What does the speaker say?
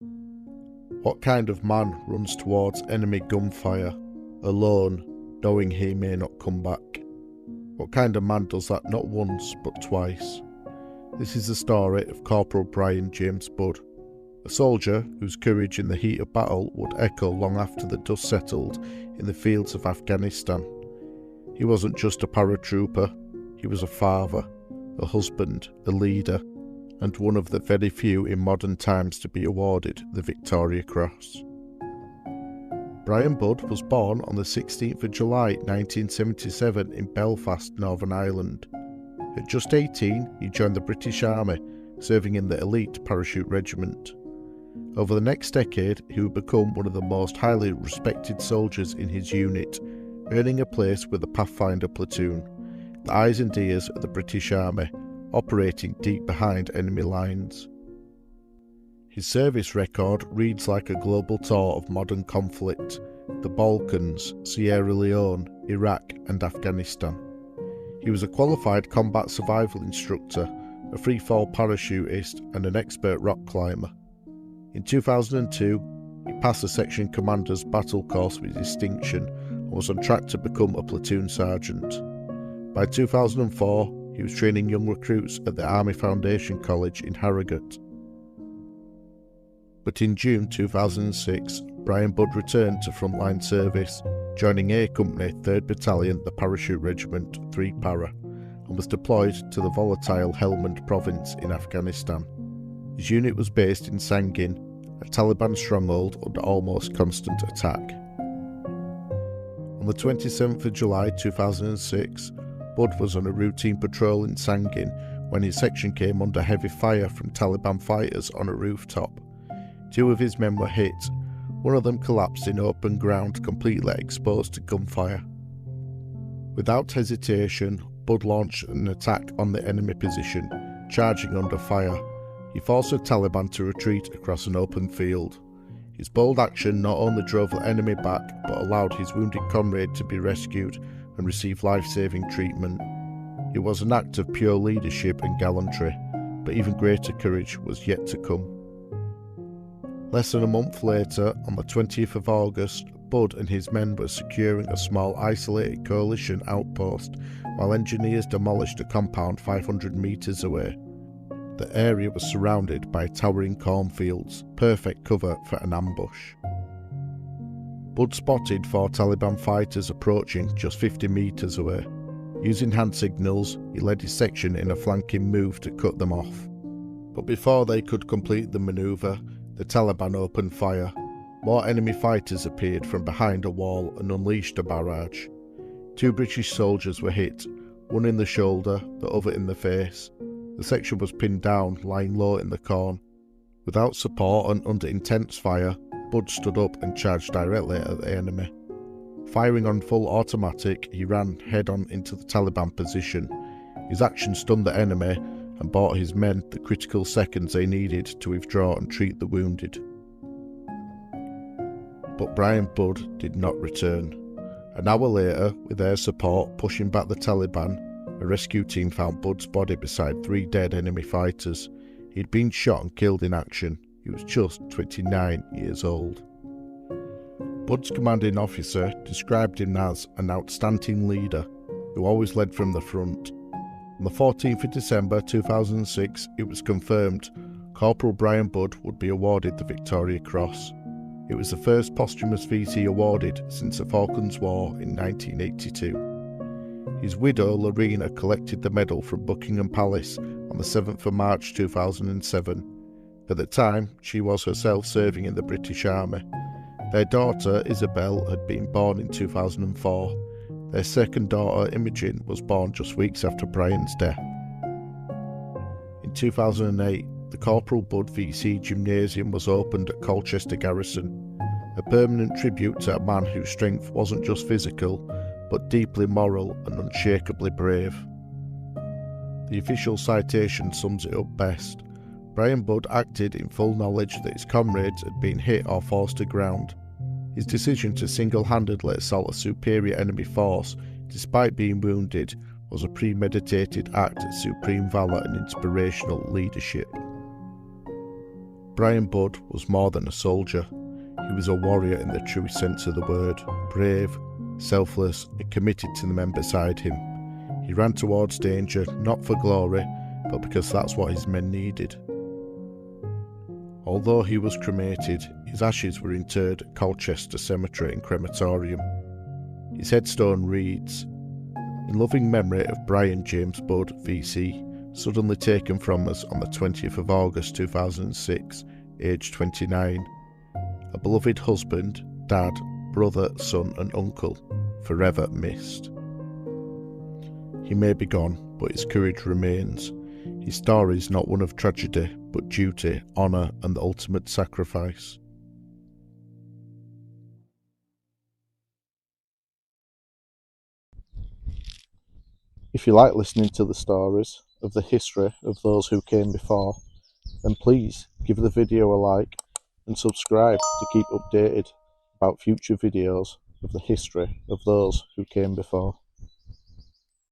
What kind of man runs towards enemy gunfire, alone, knowing he may not come back? What kind of man does that not once, but twice? This is the story of Corporal Bryan James Budd, a soldier whose courage in the heat of battle would echo long after the dust settled in the fields of Afghanistan. He wasn't just a paratrooper, he was a father, a husband, a leader, and one of the very few in modern times to be awarded the Victoria Cross. Bryan Budd was born on the 16th of July 1977 in Belfast, Northern Ireland. At just 18, he joined the British Army, serving in the elite Parachute Regiment. Over the next decade, he would become one of the most highly respected soldiers in his unit, earning a place with the Pathfinder platoon, the eyes and ears of the British Army, operating deep behind enemy lines. His service record reads like a global tour of modern conflict: the Balkans, Sierra Leone, Iraq and Afghanistan. He was a qualified combat survival instructor, a free-fall parachutist and an expert rock climber. In 2002, he passed the section commander's battle course with distinction and was on track to become a platoon sergeant. By 2004, he was training young recruits at the Army Foundation College in Harrogate. But in June 2006, Bryan Budd returned to frontline service, joining A Company 3rd Battalion, the Parachute Regiment 3 Para, and was deployed to the volatile Helmand Province in Afghanistan. His unit was based in Sangin, a Taliban stronghold under almost constant attack. On the 27th of July 2006, Budd was on a routine patrol in Sangin when his section came under heavy fire from Taliban fighters on a rooftop. 2 of his men were hit. One of them collapsed in open ground, completely exposed to gunfire. Without hesitation, Budd launched an attack on the enemy position, charging under fire. He forced the Taliban to retreat across an open field. His bold action not only drove the enemy back, but allowed his wounded comrade to be rescued and receive life-saving treatment. It was an act of pure leadership and gallantry, but even greater courage was yet to come. Less than a month later, on the 20th of August, Budd and his men were securing a small isolated coalition outpost while engineers demolished a compound 500 metres away. The area was surrounded by towering cornfields, perfect cover for an ambush. Budd spotted 4 Taliban fighters approaching just 50 metres away. Using hand signals, he led his section in a flanking move to cut them off. But before they could complete the manoeuvre, the Taliban opened fire. More enemy fighters appeared from behind a wall and unleashed a barrage. 2 British soldiers were hit, one in the shoulder, the other in the face. The section was pinned down, lying low in the corn. Without support and under intense fire, Budd stood up and charged directly at the enemy. Firing on full automatic, he ran head-on into the Taliban position. His action stunned the enemy and bought his men the critical seconds they needed to withdraw and treat the wounded. But Bryan Budd did not return. An hour later, with their support pushing back the Taliban, a rescue team found Budd's body beside 3 dead enemy fighters. He'd been shot and killed in action. He was just 29 years old. Budd's commanding officer described him as an outstanding leader who always led from the front. On the 14th of December 2006, it was confirmed Corporal Bryan Budd would be awarded the Victoria Cross. It was the first posthumous VC awarded since the Falklands War in 1982. His widow, Lorena, collected the medal from Buckingham Palace on the 7th of March 2007. At the time, she was herself serving in the British Army. Their daughter, Isabel, had been born in 2004. Their second daughter, Imogen, was born just weeks after Bryan's death. In 2008, the Corporal Budd VC Gymnasium was opened at Colchester Garrison, a permanent tribute to a man whose strength wasn't just physical, but deeply moral and unshakably brave. The official citation sums it up best. Bryan Budd acted in full knowledge that his comrades had been hit or forced to ground. His decision to single-handedly assault a superior enemy force, despite being wounded, was a premeditated act of supreme valour and inspirational leadership. Bryan Budd was more than a soldier. He was a warrior in the truest sense of the word, brave, selfless, and committed to the men beside him. He ran towards danger, not for glory, but because that's what his men needed. Although he was cremated, his ashes were interred at Colchester Cemetery and Crematorium. His headstone reads, "In loving memory of Bryan James Budd VC, suddenly taken from us on the 20th of August 2006, aged 29. A beloved husband, dad, brother, son and uncle, forever missed." He may be gone, but his courage remains. His story is not one of tragedy, but duty, honour and the ultimate sacrifice. If you like listening to the stories of the history of those who came before, then please give the video a like and subscribe to keep updated about future videos of the history of those who came before.